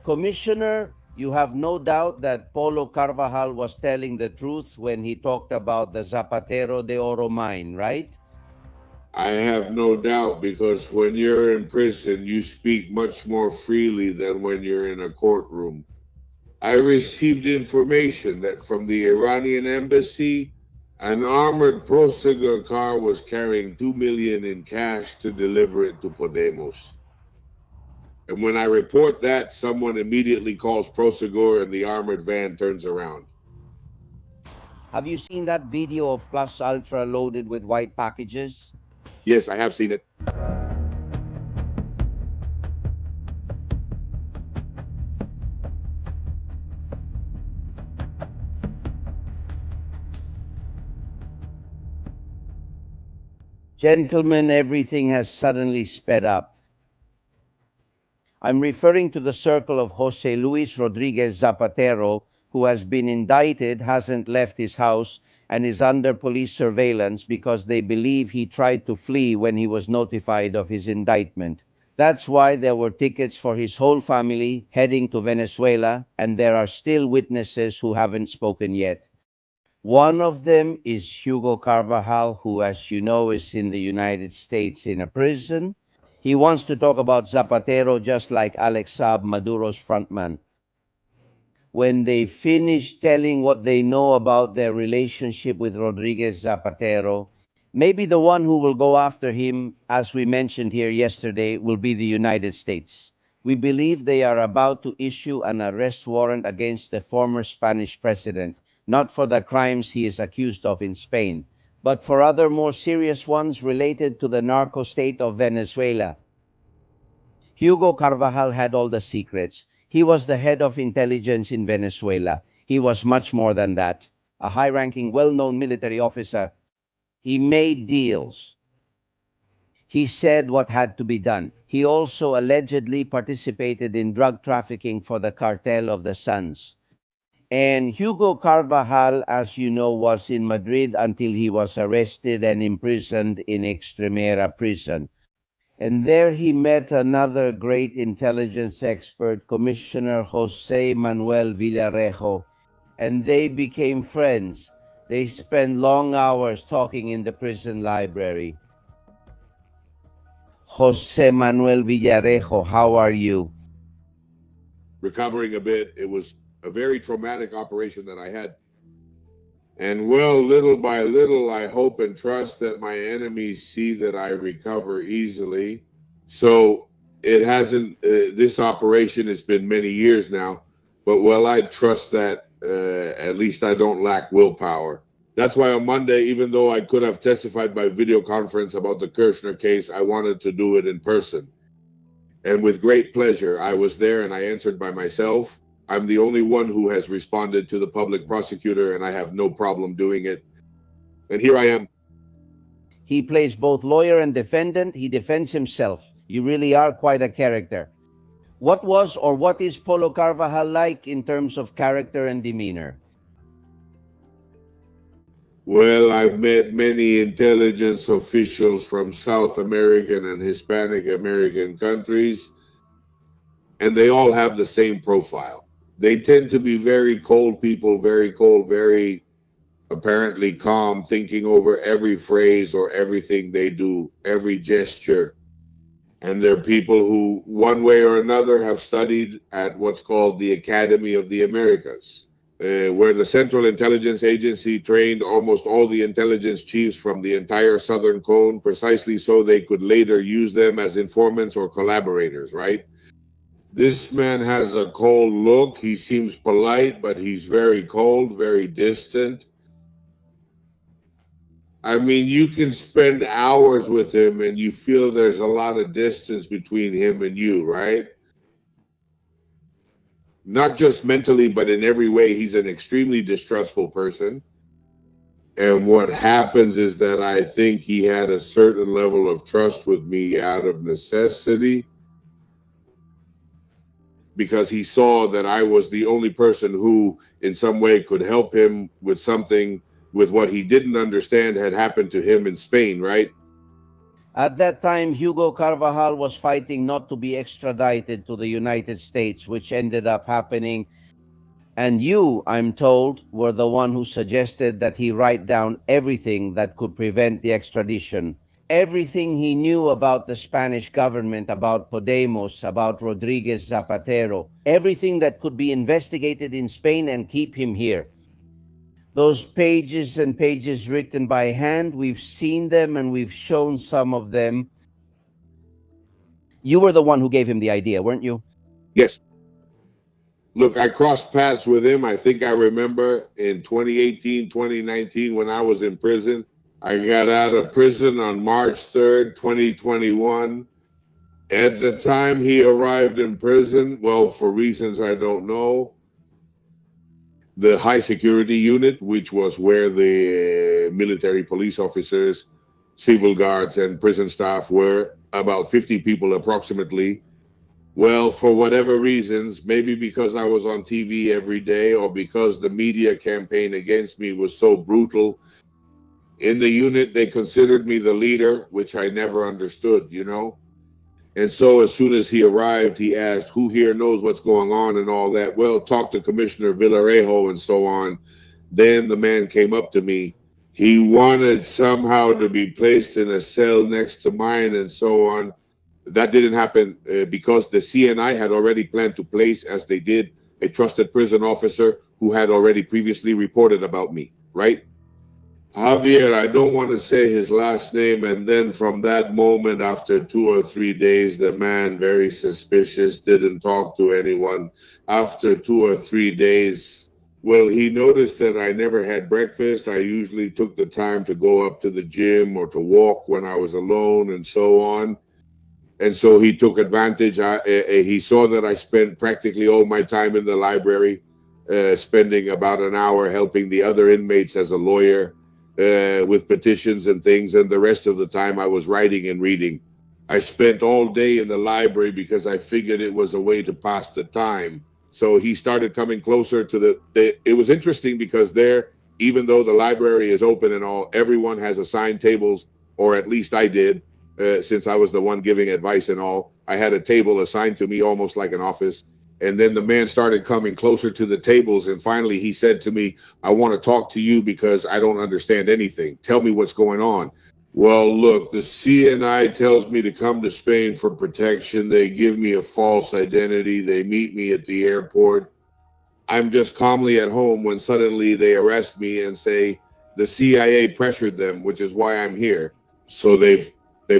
Commissioner, you have no doubt that Polo Carvajal was telling the truth when he talked about the Zapatero de Oro mine, right? I have no doubt, because when you're in prison, you speak much more freely than when you're in a courtroom. I received information that from the Iranian embassy, an armored Prosegur car was carrying 2 million in cash to deliver it to Podemos. And when I report that, someone immediately calls Prosegur and the armored van turns around. Have you seen that video of Plus Ultra loaded with white packages? Yes, I have seen it. Gentlemen, everything has suddenly sped up. I'm referring to the circle of Jose Luis Rodriguez Zapatero, who has been indicted, hasn't left his house, and is under police surveillance because they believe he tried to flee when he was notified of his indictment. That's why there were tickets for his whole family heading to Venezuela, and there are still witnesses who haven't spoken yet. One of them is Hugo Carvajal, who, as you know, is in the United States in a prison. He wants to talk about Zapatero just like Alex Saab, Maduro's frontman. When they finish telling what they know about their relationship with Rodriguez Zapatero, maybe the one who will go after him, as we mentioned here yesterday, will be the United States. We believe they are about to issue an arrest warrant against the former Spanish president, not for the crimes he is accused of in Spain, but for other more serious ones related to the narco state of Venezuela. Hugo Carvajal had all the secrets. He was the head of intelligence in Venezuela. He was much more than that. A high ranking, well known military officer. He made deals. He said what had to be done. He also allegedly participated in drug trafficking for the cartel of the Suns. And Hugo Carvajal, as you know, was in Madrid until he was arrested and imprisoned in Extremera prison. And there he met another great intelligence expert, Commissioner Jose Manuel Villarejo, and they became friends. They spent long hours talking in the prison library. Jose Manuel Villarejo, how are you? Recovering a bit. It was a very traumatic operation that I had. And well, little by little, I hope and trust that my enemies see that I recover easily. So it hasn't, this operation has been many years now, but well, I trust that at least I don't lack willpower. That's why on Monday, even though I could have testified by video conference about the Kirchner case, I wanted to do it in person. And with great pleasure, I was there and I answered by myself. I'm the only one who has responded to the public prosecutor, and I have no problem doing it. And here I am. He plays both lawyer and defendant. He defends himself. You really are quite a character. What was or what is Polo Carvajal like in terms of character and demeanor? Well, I've met many intelligence officials from South American and Hispanic American countries, and they all have the same profile. They tend to be very cold people, very cold, very apparently calm, thinking over every phrase or everything they do, every gesture. And they're people who, one way or another, have studied at what's called the Academy of the Americas, where the Central Intelligence Agency trained almost all the intelligence chiefs from the entire Southern Cone, precisely so they could later use them as informants or collaborators, right? This man has a cold look. He seems polite, but he's very cold, very distant. I mean, you can spend hours with him and you feel there's a lot of distance between him and you, right? Not just mentally, but in every way. He's an extremely distrustful person. And what happens is that I think he had a certain level of trust with me out of necessity, because he saw that I was the only person who in some way could help him with something, with what he didn't understand had happened to him in Spain, right? At that time, Hugo Carvajal was fighting not to be extradited to the United States, which ended up happening. And you, I'm told, were the one who suggested that he write down everything that could prevent the extradition. Everything he knew about the Spanish government, about Podemos, about Rodriguez Zapatero, everything that could be investigated in Spain and keep him here. Those pages and pages written by hand, we've seen them and we've shown some of them. You were the one who gave him the idea, weren't you? Yes. Look, I crossed paths with him. I think I remember in 2018, 2019, when I was in prison. I got out of prison on March 3rd, 2021. At the time he arrived in prison, well, for reasons I don't know, the high security unit, which was where the military police officers, civil guards, and prison staff were, about 50 people approximately. Well, for whatever reasons, maybe because I was on TV every day or because the media campaign against me was so brutal, in the unit, they considered me the leader, which I never understood, you know? And so as soon as he arrived, he asked, who here knows what's going on and all that? Well, talk to Commissioner Villarejo and so on. Then the man came up to me. He wanted somehow to be placed in a cell next to mine and so on. That didn't happen because the CNI had already planned to place, as they did, a trusted prison officer who had already previously reported about me, right? Javier, I don't want to say his last name. And then from that moment, after 2 or 3 days, the man, very suspicious, didn't talk to anyone. After 2 or 3 days, well, he noticed that I never had breakfast. I usually took the time to go up to the gym or to walk when I was alone and so on. And so he took advantage. He saw that I spent practically all my time in the library, spending about an hour helping the other inmates as a lawyer. With petitions and things, and the rest of the time I was writing and reading. I spent all day in the library because I figured it was a way to pass the time. So he started coming closer to it was interesting because there, even though the library is open and all, everyone has assigned tables, or at least I did, since I was the one giving advice and all. I had a table assigned to me almost like an office. And then the man started coming closer to the tables. And finally, he said to me, I want to talk to you because I don't understand anything. Tell me what's going on. Well, look, the CNI tells me to come to Spain for protection. They give me a false identity. They meet me at the airport. I'm just calmly at home when suddenly they arrest me and say the CIA pressured them, which is why I'm here. So they've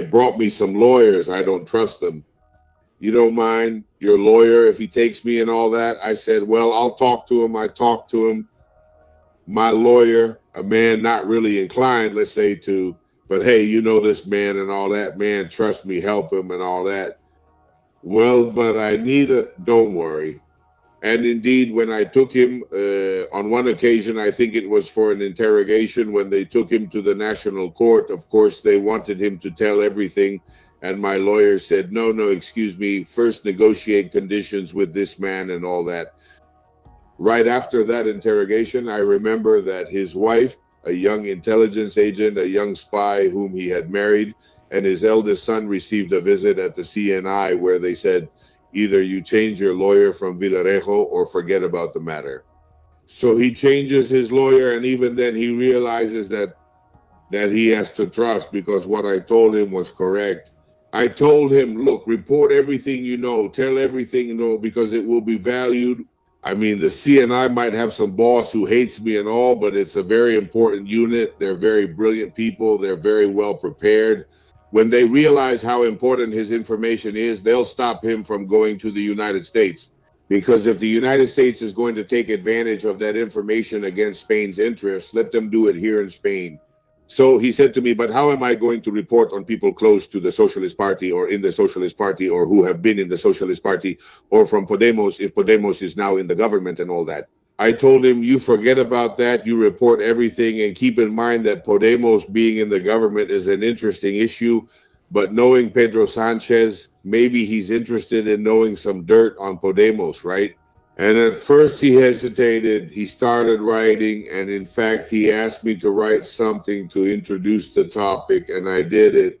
brought me some lawyers. I don't trust them. You don't mind your lawyer if he takes me and all that? I said, well, I'll talk to him. I talked to him. My lawyer, a man not really inclined, let's say, to, but hey, you know this man and all that. Man, trust me, help him and all that. Well, but I need don't worry. And indeed, when I took him on one occasion, I think it was for an interrogation, when they took him to the national court, of course, they wanted him to tell everything. And my lawyer said, no, excuse me, first negotiate conditions with this man and all that. Right after that interrogation, I remember that his wife, a young intelligence agent, a young spy whom he had married, and his eldest son received a visit at the CNI where they said, either you change your lawyer from Villarejo or forget about the matter. So he changes his lawyer, and even then he realizes that he has to trust, because what I told him was correct. I told him, look, report everything you know, tell everything you know, because it will be valued. I mean, the CNI might have some boss who hates me and all, but it's a very important unit. They're very brilliant people. They're very well prepared. When they realize how important his information is, they'll stop him from going to the United States. Because if the United States is going to take advantage of that information against Spain's interests, let them do it here in Spain. So he said to me, but how am I going to report on people close to the Socialist Party or in the Socialist Party or who have been in the Socialist Party or from Podemos if Podemos is now in the government and all that? I told him, you forget about that. You report everything, and keep in mind that Podemos being in the government is an interesting issue. But knowing Pedro Sanchez, maybe he's interested in knowing some dirt on Podemos, right? And at first he hesitated. He started writing, and in fact, he asked me to write something to introduce the topic, and I did it.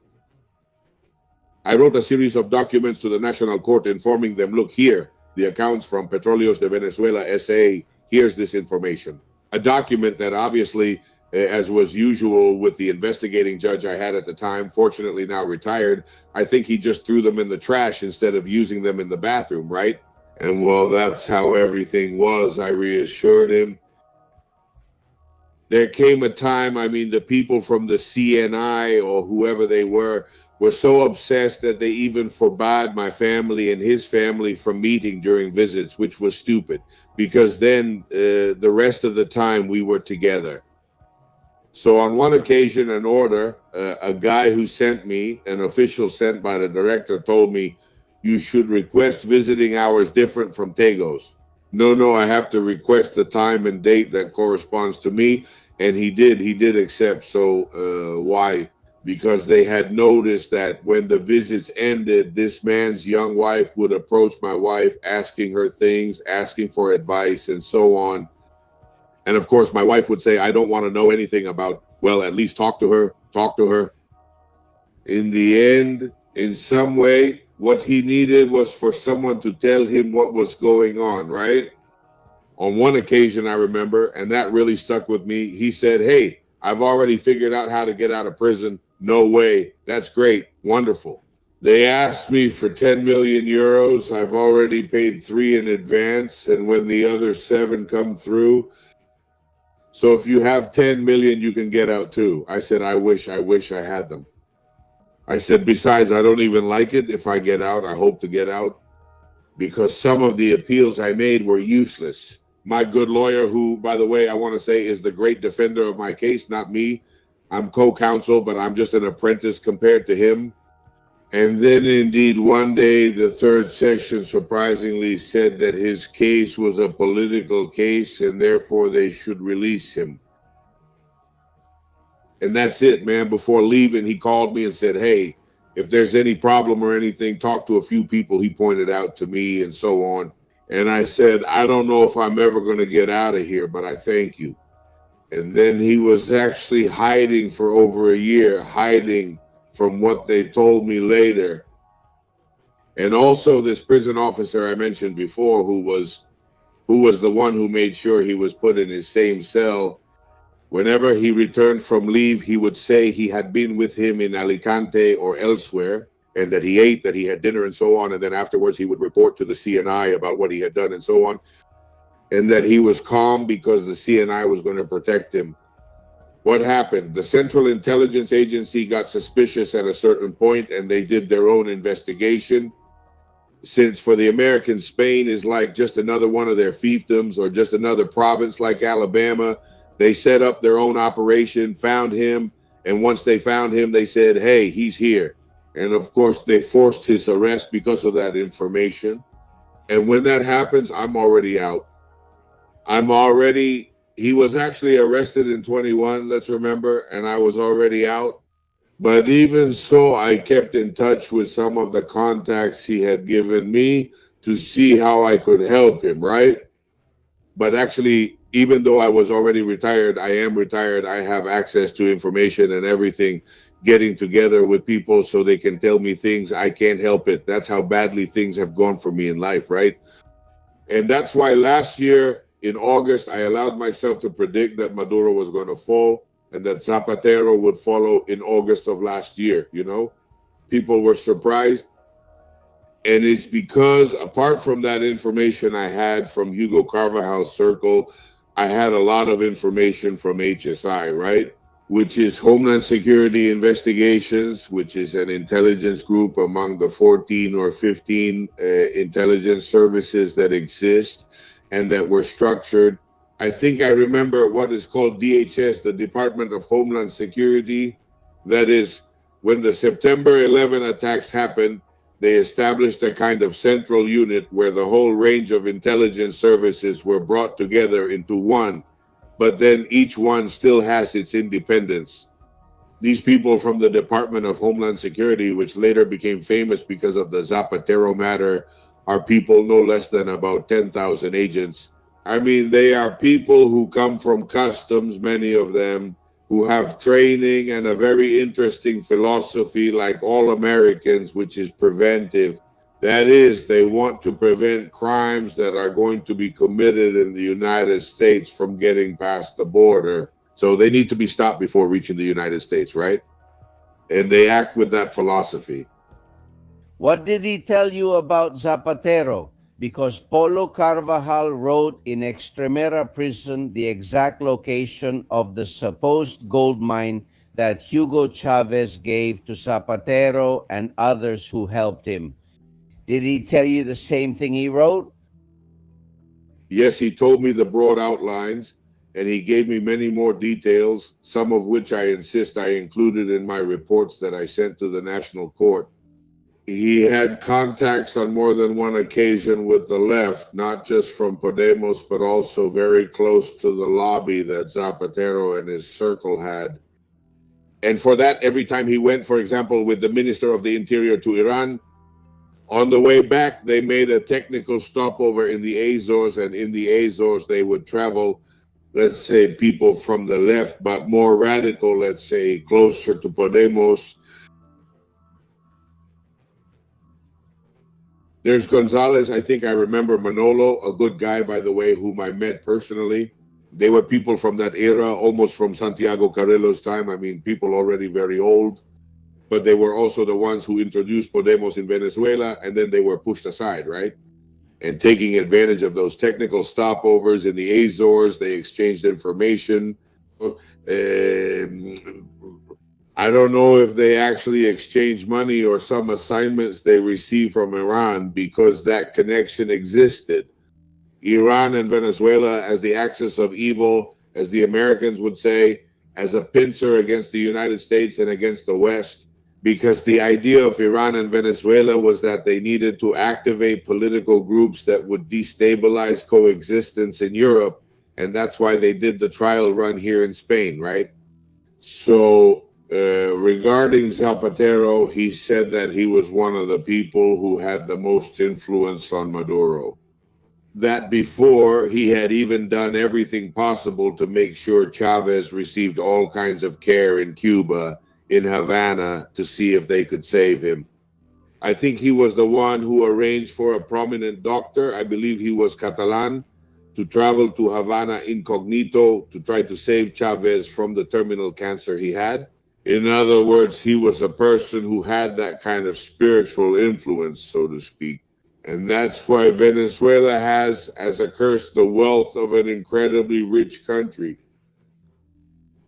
I wrote a series of documents to the National Court informing them, look here, the accounts from Petróleos de Venezuela S.A., here's this information. A document that obviously, as was usual with the investigating judge I had at the time, fortunately now retired, I think he just threw them in the trash instead of using them in the bathroom, right? And well, that's how everything was, I reassured him. There came a time, I mean, the people from the CNI or whoever they were so obsessed that they even forbade my family and his family from meeting during visits, which was stupid, because then the rest of the time we were together. So on one occasion, an order, a guy who sent me, an official sent by the director, told me, you should request visiting hours different from Tego's. No, I have to request the time and date that corresponds to me. And he did accept. So why? Because they had noticed that when the visits ended, this man's young wife would approach my wife, asking her things, asking for advice, and so on. And of course, my wife would say, I don't want to know anything about, well, at least talk to her. In the end, in some way, what he needed was for someone to tell him what was going on, right? On one occasion, I remember, and that really stuck with me, he said, hey, I've already figured out how to get out of prison. No way. That's great. Wonderful. They asked me for 10 million euros. I've already paid 3 in advance. And when the other 7 come through, so if you have 10 million, you can get out too. I said, I wish I had them. I said, besides, I don't even like it. If I get out, I hope to get out, because some of the appeals I made were useless. My good lawyer, who, by the way, I want to say is the great defender of my case, not me. I'm co-counsel, but I'm just an apprentice compared to him. And then indeed, one day, the third section surprisingly said that his case was a political case and therefore they should release him. And that's it, man. Before leaving, he called me and said, hey, if there's any problem or anything, talk to a few people he pointed out to me and so on. And I said, I don't know if I'm ever going to get out of here, but I thank you. And then he was actually hiding for over a year, hiding from what they told me later. And also this prison officer I mentioned before, who was the one who made sure he was put in his same cell. Whenever he returned from leave, he would say he had been with him in Alicante or elsewhere, and that he ate, that he had dinner and so on. And then afterwards he would report to the CNI about what he had done and so on. And that he was calm because the CNI was going to protect him. What happened? The Central Intelligence Agency got suspicious at a certain point and they did their own investigation. Since for the Americans, Spain is like just another one of their fiefdoms or just another province like Alabama, they set up their own operation, found him, and once they found him, they said, hey, he's here. And of course, they forced his arrest because of that information. And when that happens, I'm already out. He was actually arrested in 21, let's remember, and I was already out. But even so, I kept in touch with some of the contacts he had given me to see how I could help him, right? But actually, even though I was already retired, I am retired. I have access to information and everything, getting together with people so they can tell me things. I can't help it. That's how badly things have gone for me in life, right? And that's why last year in August, I allowed myself to predict that Maduro was going to fall and that Zapatero would follow in August of last year, you know? People were surprised. And it's because, apart from that information I had from Hugo Carvajal's circle, I had a lot of information from HSI, right? Which is Homeland Security Investigations, which is an intelligence group among the 14 or 15 intelligence services that exist and that were structured. I think I remember what is called DHS, the Department of Homeland Security. That is, when the September 11 attacks happened, they established a kind of central unit where the whole range of intelligence services were brought together into one, but then each one still has its independence. These people from the Department of Homeland Security, which later became famous because of the Zapatero matter, are people no less than about 10,000 agents. I mean, they are people who come from customs, many of them. who have training and a very interesting philosophy like all Americans, which is preventive. That is, they want to prevent crimes that are going to be committed in the United States from getting past the border. So they need to be stopped before reaching the United States, right? And they act with that philosophy. What did he tell you about Zapatero? Because Polo Carvajal wrote in Extremera prison the exact location of the supposed gold mine that Hugo Chavez gave to Zapatero and others who helped him. Did he tell you the same thing he wrote? Yes, he told me the broad outlines, and he gave me many more details, some of which I insist I included in my reports that I sent to the National Court. He had contacts on more than one occasion with the left, not just from Podemos, but also very close to the lobby that Zapatero and his circle had. And for that, every time he went, for example, with the Minister of the Interior to Iran, on the way back, they made a technical stopover in the Azores, and in the Azores, they would travel, let's say, people from the left, but more radical, let's say, closer to Podemos. There's Gonzalez. I think I remember Manolo, a good guy, by the way, whom I met personally. They were people from that era, almost from Santiago Carrillo's time. I mean, people already very old. But they were also the ones who introduced Podemos in Venezuela, and then they were pushed aside, right? And taking advantage of those technical stopovers in the Azores, they exchanged information. I don't know if they actually exchanged money or some assignments they received from Iran, because that connection existed. Iran and Venezuela as the axis of evil, as the Americans would say, as a pincer against the United States and against the West, because the idea of Iran and Venezuela was that they needed to activate political groups that would destabilize coexistence in Europe, and that's why they did the trial run here in Spain, right? So regarding Zapatero, he said that he was one of the people who had the most influence on Maduro. That before, he had even done everything possible to make sure Chavez received all kinds of care in Cuba, in Havana, to see if they could save him. I think he was the one who arranged for a prominent doctor, I believe he was Catalan, to travel to Havana incognito to try to save Chavez from the terminal cancer he had. In other words, he was a person who had that kind of spiritual influence, so to speak. And that's why Venezuela has, as a curse, the wealth of an incredibly rich country,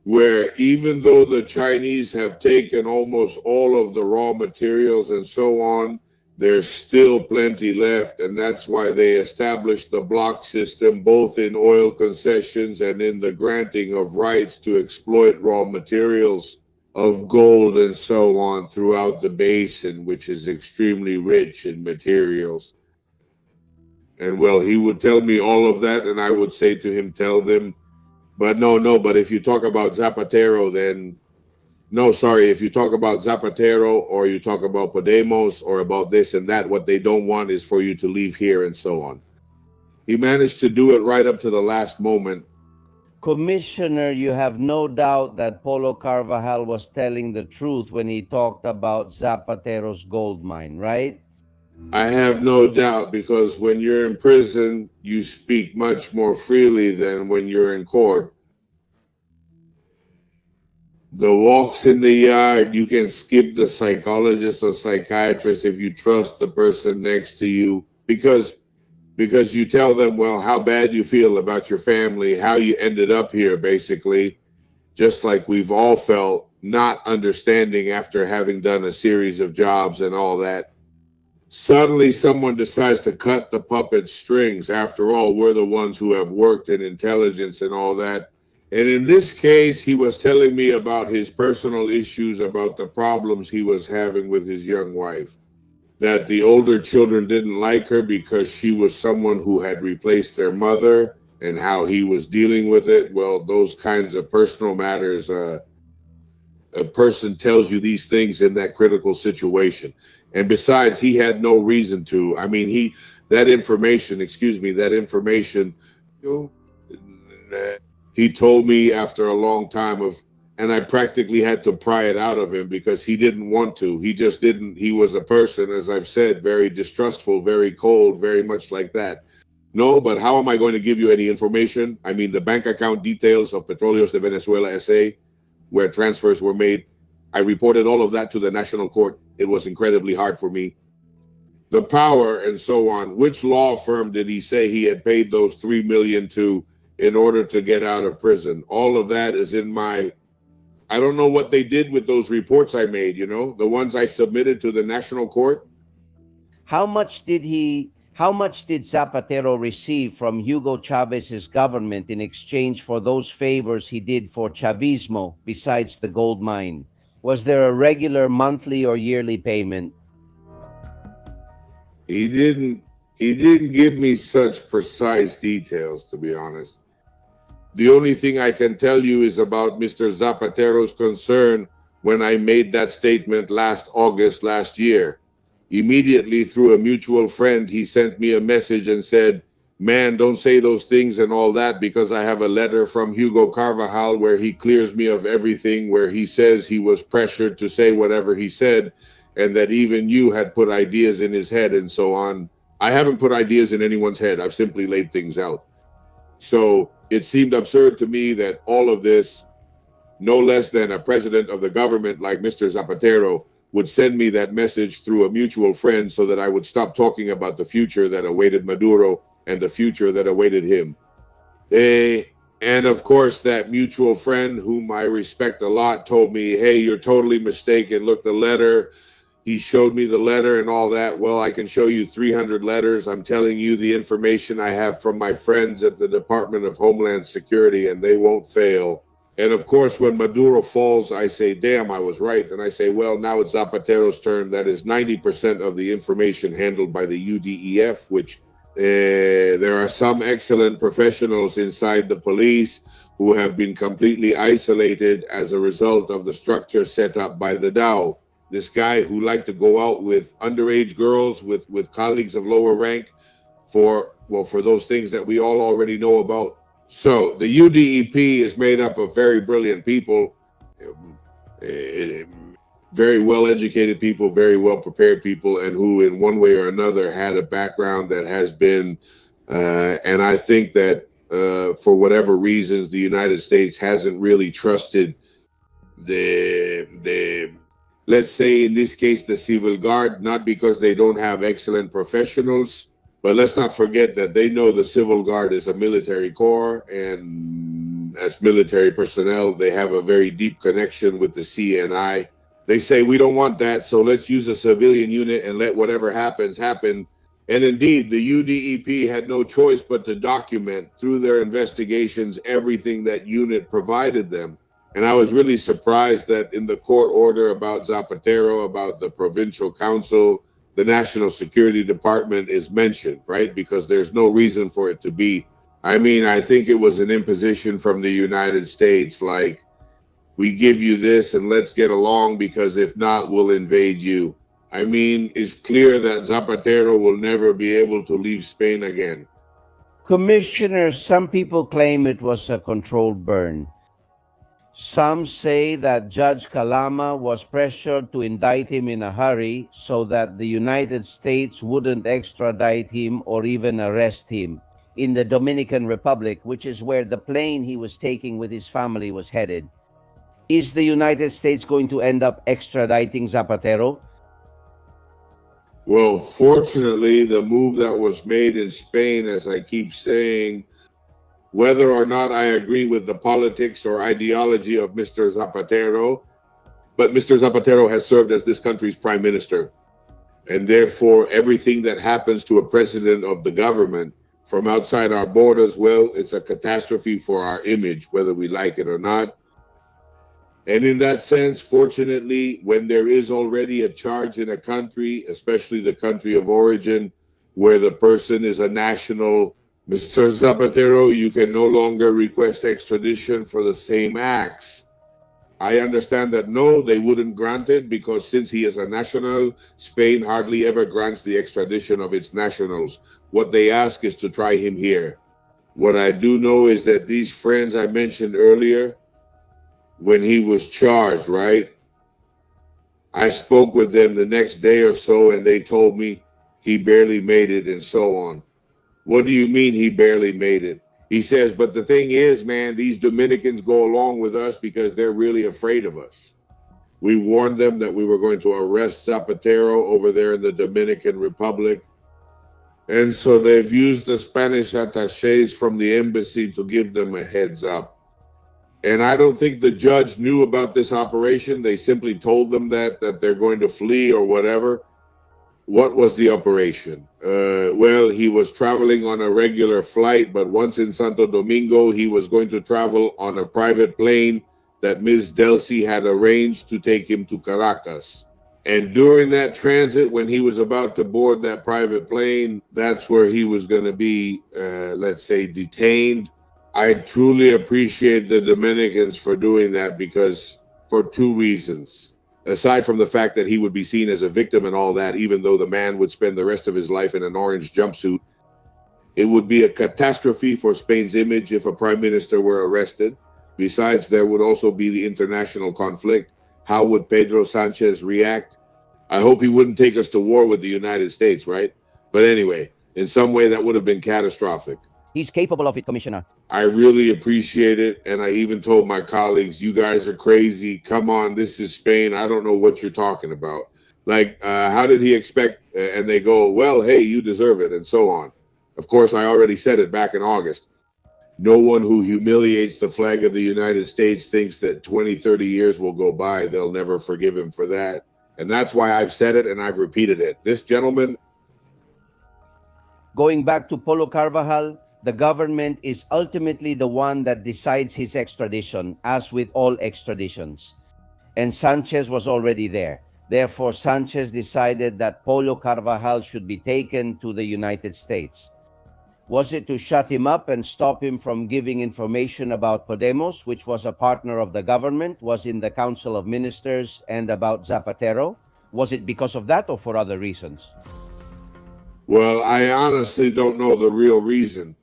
where even though the Chinese have taken almost all of the raw materials and so on, there's still plenty left. And that's why they established the block system, both in oil concessions and in the granting of rights to exploit raw materials of gold and so on throughout the basin, which is extremely rich in materials. And well, he would tell me all of that, and I would say to him, tell them, but but if you talk about Zapatero, then no, sorry, if you talk about Zapatero or you talk about Podemos or about this and that, what they don't want is for you to leave here and so on. He managed to do it right up to the last moment. Commissioner, you have no doubt that Polo Carvajal was telling the truth when he talked about Zapatero's gold mine, right? I have no doubt, because when you're in prison, you speak much more freely than when you're in court. The walks in the yard, you can skip the psychologist or psychiatrist if you trust the person next to you, because you tell them, well, how bad you feel about your family, how you ended up here, basically, just like we've all felt, not understanding after having done a series of jobs and all that. Suddenly someone decides to cut the puppet strings. After all, we're the ones who have worked in intelligence and all that. And in this case, he was telling me about his personal issues, about the problems he was having with his young wife. That the older children didn't like her because she was someone who had replaced their mother, and how he was dealing with it. Well, those kinds of personal matters, a person tells you these things in that critical situation. And besides, he had no reason to. I mean, that information, he told me after a long time of and I practically had to pry it out of him because he didn't want to. He just didn't. He was a person, as I've said, very distrustful, very cold, very much like that. No, but how am I going to give you any information? I mean, the bank account details of Petróleos de Venezuela S.A., where transfers were made, I reported all of that to the national court. It was incredibly hard for me. The power and so on. Which law firm did he say he had paid those $3 million to in order to get out of prison? All of that is in my... I don't know what they did with those reports I made, you know, the ones I submitted to the national court. How much did Zapatero receive from Hugo Chavez's government in exchange for those favors he did for Chavismo besides the gold mine? Was there a regular monthly or yearly payment? He didn't give me such precise details, to be honest. The only thing I can tell you is about Mr. Zapatero's concern when I made that statement last August last year. Immediately through a mutual friend, he sent me a message and said, man, don't say those things and all that, because I have a letter from Hugo Carvajal where he clears me of everything, where he says he was pressured to say whatever he said, and that even you had put ideas in his head and so on. I haven't put ideas in anyone's head. I've simply laid things out. So it seemed absurd to me that all of this, no less than a president of the government like Mr. Zapatero, would send me that message through a mutual friend so that I would stop talking about the future that awaited Maduro and the future that awaited him. And of course, that mutual friend, whom I respect a lot, told me, hey, you're totally mistaken. Look, the letter, he showed me the letter and all that. Well, I can show you 300 letters. I'm telling you the information I have from my friends at the Department of Homeland Security, and they won't fail. And of course, when Maduro falls, I say, damn, I was right. And I say, well, now it's Zapatero's turn. That is 90% of the information handled by the UDEF, which there are some excellent professionals inside the police who have been completely isolated as a result of the structure set up by the DAO. This guy who liked to go out with underage girls, with colleagues of lower rank for those things that we all already know about. So the UDEP is made up of very brilliant people, very well-educated people, very well-prepared people, and who in one way or another had a background that has been, and I think that for whatever reasons, the United States hasn't really trusted the let's say in this case, the civil guard, not because they don't have excellent professionals, but let's not forget that they know the civil guard is a military corps, and as military personnel, they have a very deep connection with the CNI. They say, we don't want that, so let's use a civilian unit and let whatever happens, happen. And indeed, the UDEP had no choice but to document through their investigations everything that unit provided them. And I was really surprised that in the court order about Zapatero, about the provincial council, the National Security Department is mentioned, right? Because there's no reason for it to be. I mean, I think it was an imposition from the United States, like, we give you this and let's get along, because if not, we'll invade you. I mean, it's clear that Zapatero will never be able to leave Spain again. Commissioner, some people claim it was a controlled burn. Some say that Judge Calama was pressured to indict him in a hurry so that the United States wouldn't extradite him or even arrest him in the Dominican Republic, which is where the plane he was taking with his family was headed. Is the United States going to end up extraditing Zapatero? Well, fortunately, the move that was made in Spain, as I keep saying, whether or not I agree with the politics or ideology of Mr. Zapatero, but Mr. Zapatero has served as this country's prime minister. And therefore, everything that happens to a president of the government from outside our borders, well, it's a catastrophe for our image, whether we like it or not. And in that sense, fortunately, when there is already a charge in a country, especially the country of origin, where the person is a national, Mr. Zapatero, you can no longer request extradition for the same acts. I understand that no, they wouldn't grant it, because since he is a national, Spain hardly ever grants the extradition of its nationals. What they ask is to try him here. What I do know is that these friends I mentioned earlier, when he was charged, right? I spoke with them the next day or so, and they told me he barely made it and so on. What do you mean he barely made it? He says, but the thing is, man, these Dominicans go along with us because they're really afraid of us. We warned them that we were going to arrest Zapatero over there in the Dominican Republic. And so they've used the Spanish attaches from the embassy to give them a heads up. And I don't think the judge knew about this operation. They simply told them that they're going to flee or whatever. What was the operation? Well, he was traveling on a regular flight, but once in Santo Domingo, he was going to travel on a private plane that Ms. Delcy had arranged to take him to Caracas. And during that transit, when he was about to board that private plane, that's where he was going to be, let's say, detained. I truly appreciate the Dominicans for doing that because for two reasons. Aside from the fact that he would be seen as a victim and all that, even though the man would spend the rest of his life in an orange jumpsuit, it would be a catastrophe for Spain's image if a prime minister were arrested. Besides, there would also be the international conflict. How would Pedro Sanchez react? I hope he wouldn't take us to war with the United States, right? But anyway, in some way that would have been catastrophic. He's capable of it, Commissioner. I really appreciate it. And I even told my colleagues, you guys are crazy. Come on, this is Spain. I don't know what you're talking about. Like, how did he expect? And they go, well, hey, you deserve it, and so on. Of course, I already said it back in August. No one who humiliates the flag of the United States thinks that 20, 30 years will go by. They'll never forgive him for that. And that's why I've said it and I've repeated it. This gentleman. Going back to Polo Carvajal, the government is ultimately the one that decides his extradition, as with all extraditions. And Sanchez was already there. Therefore, Sanchez decided that Polo Carvajal should be taken to the United States. Was it to shut him up and stop him from giving information about Podemos, which was a partner of the government, was in the Council of Ministers, and about Zapatero? Was it because of that or for other reasons? Well, I honestly don't know the real reason.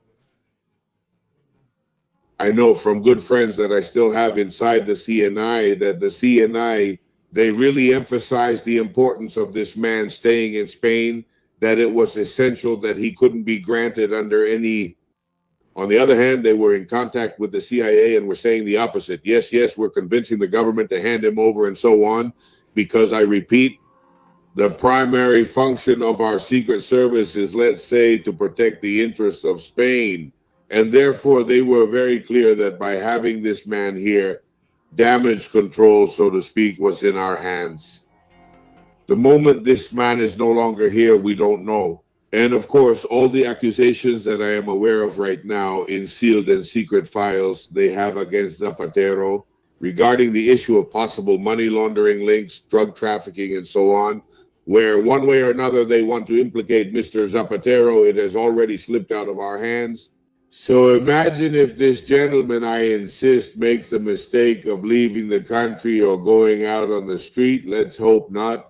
I know from good friends that I still have inside the CNI that the CNI, they really emphasized the importance of this man staying in Spain, that it was essential that he couldn't be granted under any. On the other hand, they were in contact with the CIA and were saying the opposite. Yes, we're convincing the government to hand him over and so on, because I repeat, the primary function of our Secret Service is, let's say, to protect the interests of Spain. And therefore, they were very clear that by having this man here, damage control, so to speak, was in our hands. The moment this man is no longer here, we don't know. And of course, all the accusations that I am aware of right now in sealed and secret files they have against Zapatero regarding the issue of possible money laundering links, drug trafficking, and so on, where one way or another they want to implicate Mr. Zapatero, it has already slipped out of our hands. So imagine if this gentleman, I insist, makes the mistake of leaving the country or going out on the street. Let's hope not.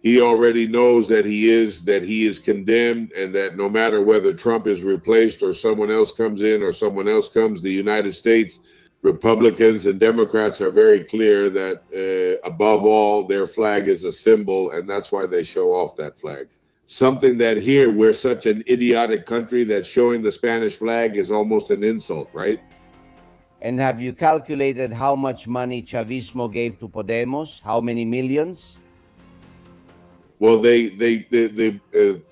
He already knows that he is condemned, and that no matter whether Trump is replaced or someone else comes in or someone else comes, the United States Republicans and Democrats are very clear that above all, their flag is a symbol, and that's why they show off that flag. Something that here, we're such an idiotic country that showing the Spanish flag is almost an insult, right? And have you calculated how much money Chavismo gave to Podemos? How many millions? Well, the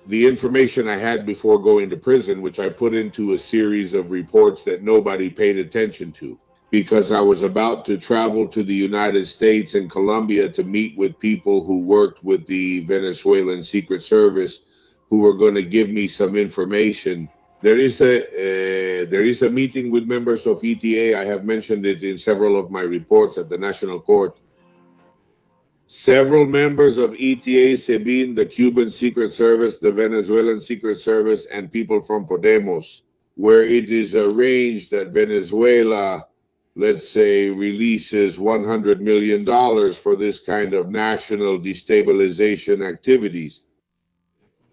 information I had before going to prison, which I put into a series of reports that nobody paid attention to, because I was about to travel to the United States and Colombia to meet with people who worked with the Venezuelan Secret Service, who were going to give me some information. There is a meeting with members of ETA. I have mentioned it in several of my reports at the National Court. Several members of ETA, SEBIN, the Cuban Secret Service, the Venezuelan Secret Service, and people from Podemos, where it is arranged that Venezuela, let's say, releases $100 million for this kind of national destabilization activities.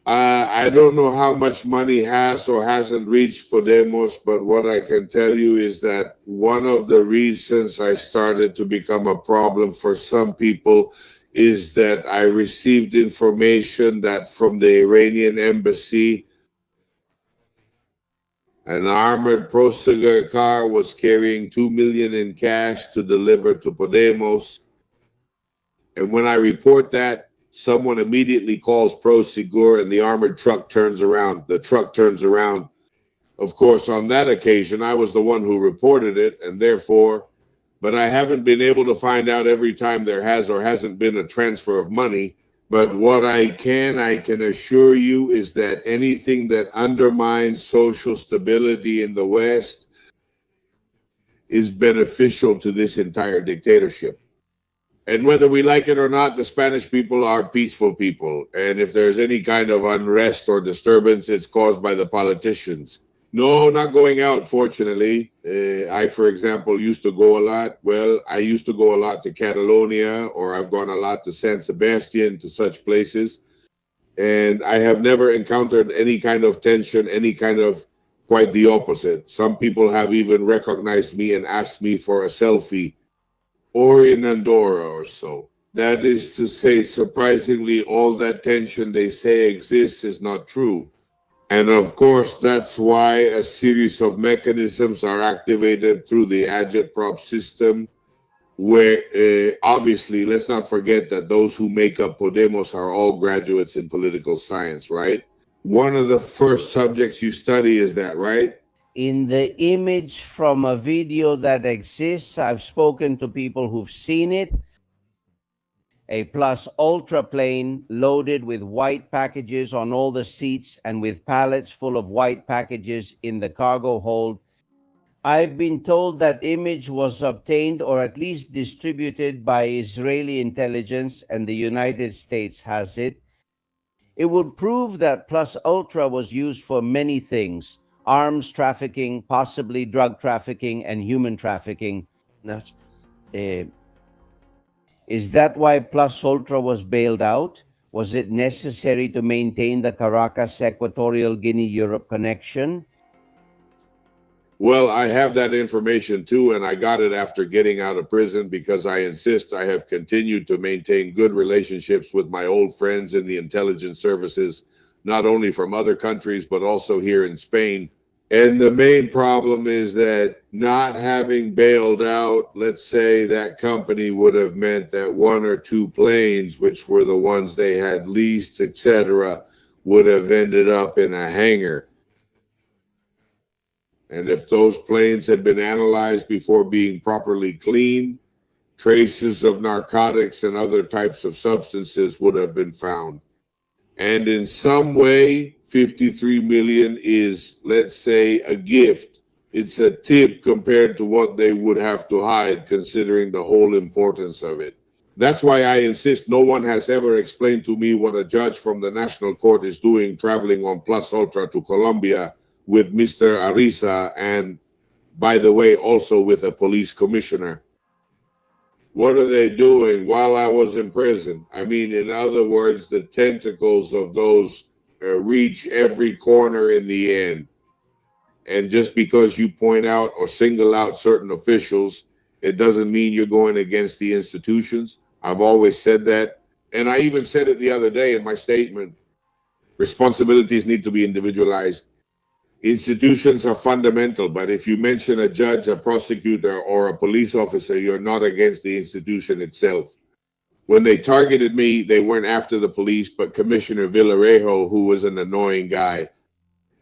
I don't know how much money has or hasn't reached Podemos, but what I can tell you is that one of the reasons I started to become a problem for some people is that I received information that from the Iranian embassy, an armored Prosegur car was carrying 2 million in cash to deliver to Podemos. And when I report that, someone immediately calls Prosegur and the armored truck turns around. The truck turns around. Of course, on that occasion, I was the one who reported it, and therefore, but I haven't been able to find out every time there has or hasn't been a transfer of money. But what I can assure you is that anything that undermines social stability in the West is beneficial to this entire dictatorship. And whether we like it or not, the Spanish people are peaceful people. And if there's any kind of unrest or disturbance, it's caused by the politicians. No, not going out, fortunately. I, for example, used to go a lot. Well, I used to go a lot to Catalonia, or I've gone a lot to San Sebastian, to such places. And I have never encountered any kind of tension, any kind of, quite the opposite. Some people have even recognized me and asked me for a selfie, or in Andorra or so. That is to say, surprisingly, all that tension they say exists is not true. And of course, that's why a series of mechanisms are activated through the agitprop system, where obviously, let's not forget that those who make up Podemos are all graduates in political science, right? One of the first subjects you study is that, right? In the image from a video that exists, I've spoken to people who've seen it. A Plus Ultra plane loaded with white packages on all the seats and with pallets full of white packages in the cargo hold. I've been told that image was obtained or at least distributed by Israeli intelligence, and the United States has it. It would prove that Plus Ultra was used for many things: arms trafficking, possibly drug trafficking, and human trafficking. That's, is that why Plus Ultra was bailed out? Was it necessary to maintain the Caracas Equatorial Guinea Europe connection? Well, I have that information too, and I got it after getting out of prison because I insist I have continued to maintain good relationships with my old friends in the intelligence services, not only from other countries, but also here in Spain. And the main problem is that not having bailed out, let's say, that company would have meant that one or two planes, which were the ones they had leased, etc., would have ended up in a hangar. And if those planes had been analyzed before being properly cleaned, traces of narcotics and other types of substances would have been found. And in some way, 53 million is, let's say, a gift. It's a tip compared to what they would have to hide, considering the whole importance of it. That's why I insist no one has ever explained to me what a judge from the National Court is doing traveling on Plus Ultra to Colombia with Mr. Ariza, and by the way, also with a police commissioner. What are they doing while I was in prison? I mean, in other words, the tentacles of those reach every corner in the end. And just because you point out or single out certain officials, it doesn't mean you're going against the institutions. I've always said that. And I even said it the other day in my statement. Responsibilities need to be individualized. Institutions are fundamental, but if you mention a judge, a prosecutor, or a police officer, you're not against the institution itself. When they targeted me, they weren't after the police, but Commissioner Villarejo, who was an annoying guy.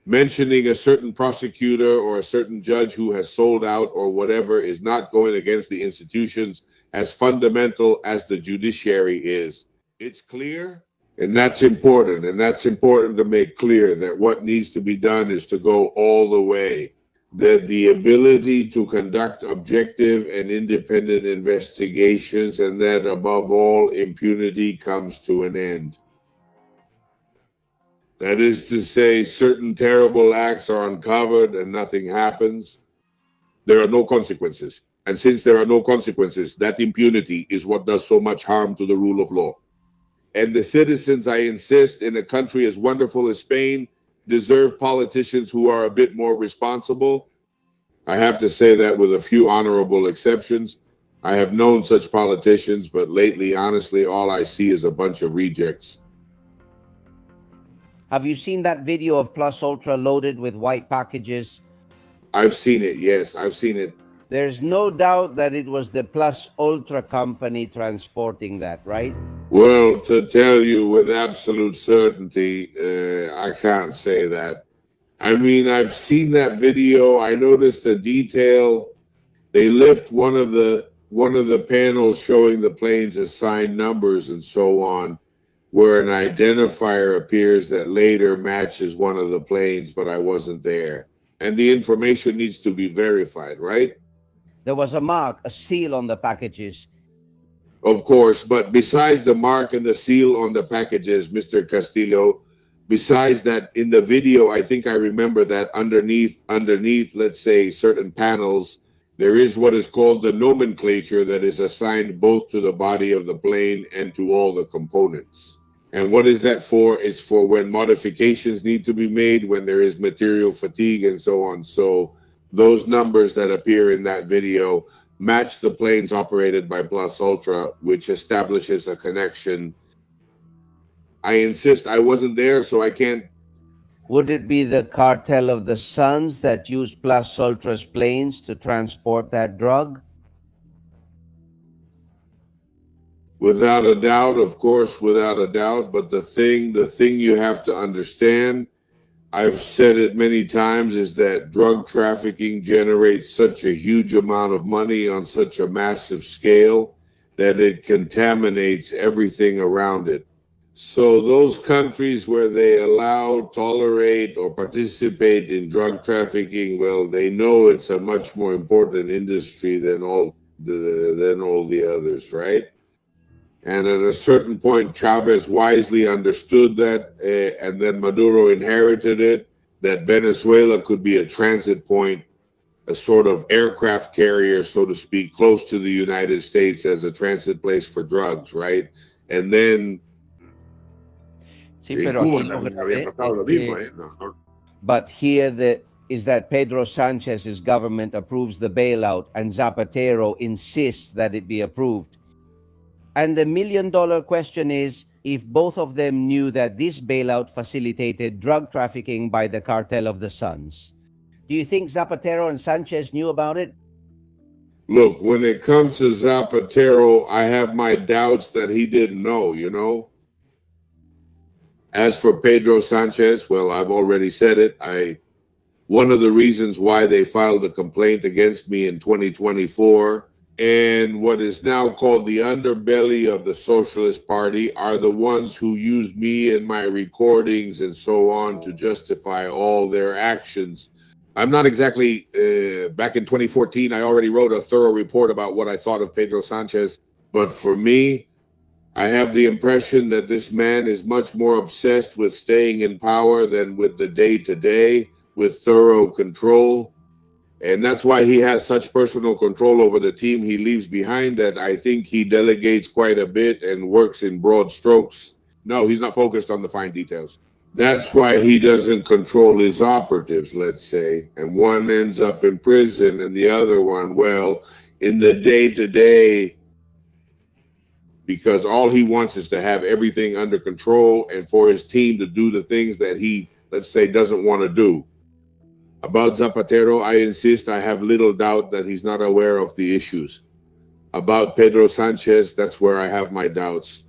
Mentioning a certain prosecutor or a certain judge who has sold out or whatever is not going against the institutions, as fundamental as the judiciary is. It's clear? And that's important. And that's important to make clear that what needs to be done is to go all the way. That the ability to conduct objective and independent investigations, and that above all, impunity comes to an end. That is to say, certain terrible acts are uncovered and nothing happens. There are no consequences. And since there are no consequences, that impunity is what does so much harm to the rule of law. And the citizens, I insist, in a country as wonderful as Spain, deserve politicians who are a bit more responsible. I have to say that with a few honorable exceptions. I have known such politicians, but lately, honestly, all I see is a bunch of rejects. Have you seen that video of Plus Ultra loaded with white packages? I've seen it, yes, I've seen it. There's no doubt that it was the Plus Ultra company transporting that, right? Well, to tell you with absolute certainty, I can't say that. I mean, I've seen that video. I noticed the detail. They lift one of the panels showing the plane's assigned numbers and so on, where an identifier appears that later matches one of the planes, but I wasn't there. And the information needs to be verified, right? There was a mark, a seal on the packages. Of course, but besides the mark and the seal on the packages, Mr. Castillo, besides that, in the video, I think I remember that underneath, let's say, certain panels, there is what is called the nomenclature that is assigned both to the body of the plane and to all the components. And what is that for? It's for when modifications need to be made, when there is material fatigue and so on. So those numbers that appear in that video match the planes operated by Plus Ultra, which establishes a connection. I insist, I wasn't there, so I can't. Would it be the cartel of the Suns that used Plus Ultra's planes to transport that drug? Without a doubt, of course, without a doubt. But the thing you have to understand, I've said it many times, is that drug trafficking generates such a huge amount of money on such a massive scale that it contaminates everything around it. So those countries where they allow, tolerate, or participate in drug trafficking, well, they know it's a much more important industry than all the others, right? And at a certain point, Chavez wisely understood that, and then Maduro inherited it, that Venezuela could be a transit point, a sort of aircraft carrier, so to speak, close to the United States as a transit place for drugs, right? And then... Sí, pero aquí lo grave, but here is that Pedro Sanchez's government approves the bailout and Zapatero insists that it be approved. And the million-dollar question is if both of them knew that this bailout facilitated drug trafficking by the cartel of the Suns. Do you think Zapatero and Sanchez knew about it? Look, when it comes to Zapatero, I have my doubts that he didn't know, you know? As for Pedro Sanchez, well, I've already said it. One of the reasons why they filed a complaint against me in 2024 and what is now called the underbelly of the Socialist Party are the ones who use me and my recordings and so on to justify all their actions. I'm not exactly, back in 2014, I already wrote a thorough report about what I thought of Pedro Sanchez. But for me, I have the impression that this man is much more obsessed with staying in power than with the day-to-day, with thorough control. And that's why he has such personal control over the team he leaves behind that I think he delegates quite a bit and works in broad strokes. No, he's not focused on the fine details. That's why he doesn't control his operatives, let's say. And one ends up in prison and the other one, well, in the day-to-day, because all he wants is to have everything under control and for his team to do the things that he, let's say, doesn't want to do. About Zapatero, I insist, I have little doubt that he's not aware of the issues. About Pedro Sanchez, that's where I have my doubts.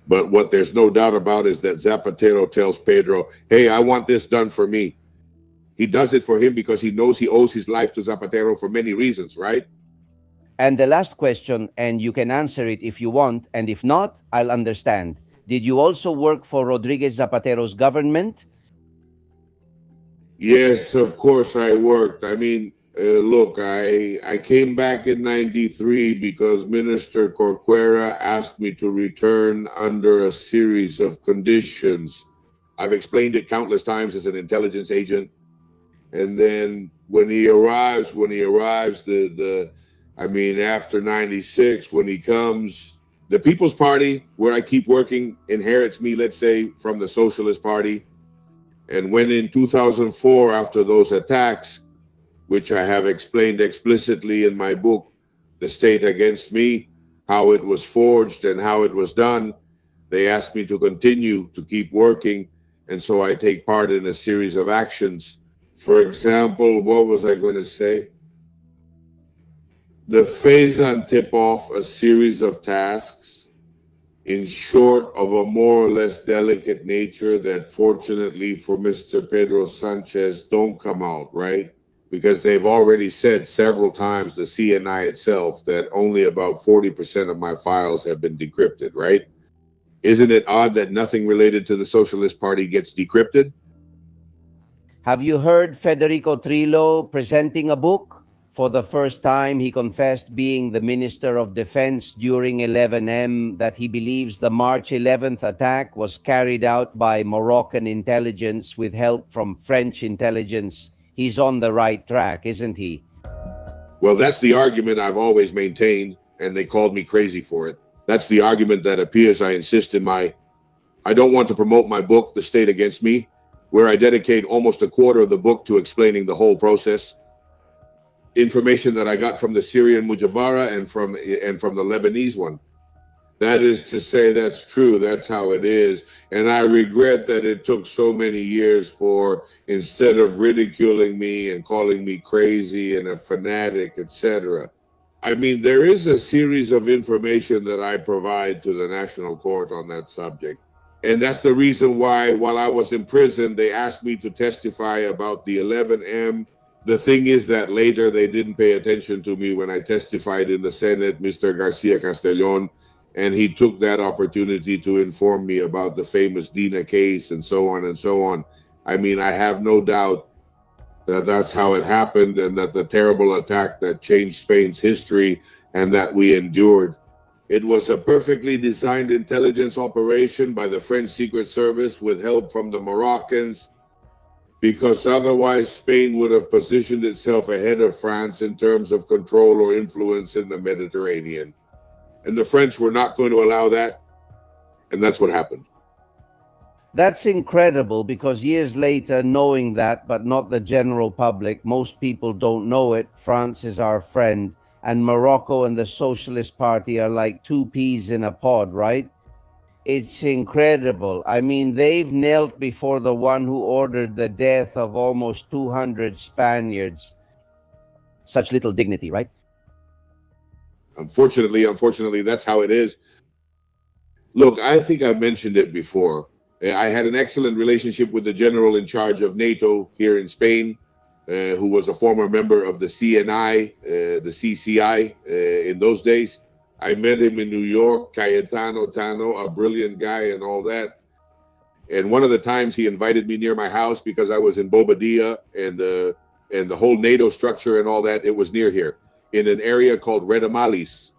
But what there's no doubt about is that Zapatero tells Pedro, hey, I want this done for me. He does it for him because he knows he owes his life to Zapatero for many reasons, right? And the last question, and you can answer it if you want, and if not, I'll understand. Did you also work for Rodriguez Zapatero's government? Yes, of course I worked. I mean, look, I came back in 93 because Minister Corcuera asked me to return under a series of conditions. I've explained it countless times as an intelligence agent. And then when he arrives, I mean, after 96, when he comes, The People's Party, where I keep working, inherits me, let's say, from the Socialist Party. And when in 2004, after those attacks, which I have explained explicitly in my book, The State Against Me, how it was forged and how it was done, they asked me to continue to keep working. And so I take part in a series of actions. For example, what was I going to say? The Faison tip off a series of tasks, in short, of a more or less delicate nature that fortunately for Mr. Pedro Sanchez don't come out, right? Because they've already said several times, the CNI itself, that only about 40% of my files have been decrypted, right? Isn't it odd that nothing related to the Socialist Party gets decrypted? Have you heard Federico Trillo presenting a book? For the first time, he confessed, being the Minister of Defense during 11M, that he believes the March 11th attack was carried out by Moroccan intelligence with help from French intelligence. He's on the right track, isn't he? Well, that's the argument I've always maintained, and they called me crazy for it. That's the argument that appears, I insist, in my... I don't want to promote my book, The State Against Me, where I dedicate almost a quarter of the book to explaining the whole process. Information that I got from the Syrian Mujabara and from the Lebanese one. That is to say, that's true. That's how it is. And I regret that it took so many years for, instead of ridiculing me and calling me crazy and a fanatic, etc. I mean, there is a series of information that I provide to the National Court on that subject. And that's the reason why, while I was in prison, they asked me to testify about the 11M. The thing is that later they didn't pay attention to me when I testified in the Senate, Mr. Garcia Castellon, and he took that opportunity to inform me about the famous Dina case and so on and so on. I mean, I have no doubt that that's how it happened, and that the terrible attack that changed Spain's history and that we endured. It was a perfectly designed intelligence operation by the French Secret Service with help from the Moroccans, because otherwise Spain would have positioned itself ahead of France in terms of control or influence in the Mediterranean. And the French were not going to allow that, and that's what happened. That's incredible, because years later, knowing that, but not the general public, most people don't know it, France is our friend, and Morocco and the Socialist Party are like two peas in a pod, right? It's incredible. I mean, they've knelt before the one who ordered the death of almost 200 Spaniards. Such little dignity, right? Unfortunately, that's how it is. Look, I think I've mentioned it before. I had an excellent relationship with the general in charge of NATO here in Spain, who was a former member of the CNI, the CCI in those days. I met him in New York, Cayetano Tano, a brilliant guy and all that. And one of the times he invited me near my house because I was in Bobadilla, and the whole NATO structure and all that, it was near here, in an area called Redamalis.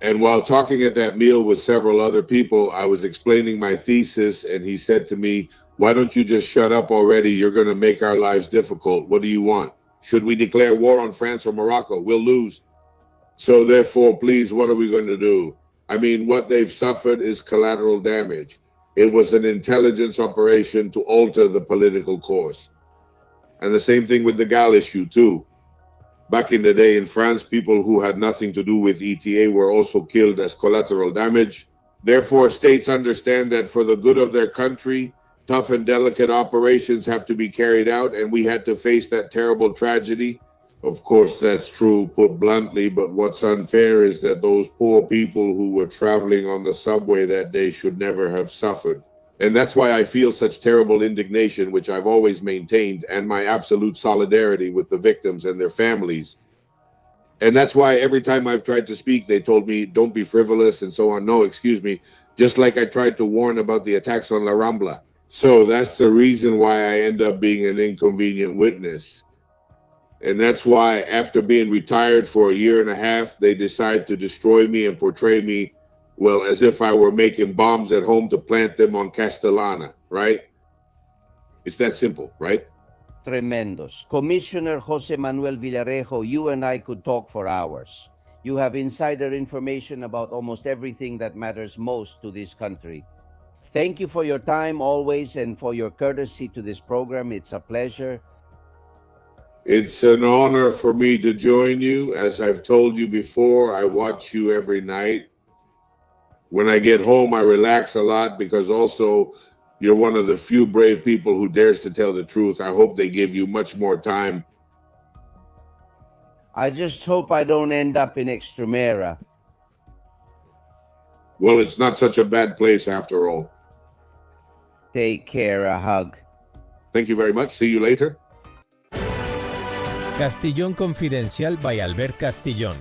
And while talking at that meal with several other people, I was explaining my thesis, and he said to me, "Why don't you just shut up already? You're going to make our lives difficult. What do you want? Should we declare war on France or Morocco? We'll lose. So therefore, please, what are we going to do?" I mean, what they've suffered is collateral damage. It was an intelligence operation to alter the political course. And the same thing with the Gal issue, too. Back in the day in France, people who had nothing to do with ETA were also killed as collateral damage. Therefore, states understand that for the good of their country, tough and delicate operations have to be carried out, and we had to face that terrible tragedy. Of course, that's true, put bluntly, but what's unfair is that those poor people who were traveling on the subway that day should never have suffered. And that's why I feel such terrible indignation, which I've always maintained, and my absolute solidarity with the victims and their families. And that's why every time I've tried to speak, they told me, don't be frivolous and so on. No, excuse me. Just like I tried to warn about the attacks on La Rambla. So that's the reason why I end up being an inconvenient witness. And that's why after being retired for a year and a half, they decide to destroy me and portray me, well, as if I were making bombs at home to plant them on Castellana, right? It's that simple, right? Tremendos. Commissioner Jose Manuel Villarejo, you and I could talk for hours. You have insider information about almost everything that matters most to this country. Thank you for your time always and for your courtesy to this program. It's a pleasure. It's an honor for me to join you. As I've told you before, I watch you every night. When I get home, I relax a lot because also you're one of the few brave people who dares to tell the truth. I hope they give you much more time. I just hope I don't end up in Extremera. Well, it's not such a bad place after all. Take care. A hug. Thank you very much. See you later. Castillón Confidencial by Albert Castillón.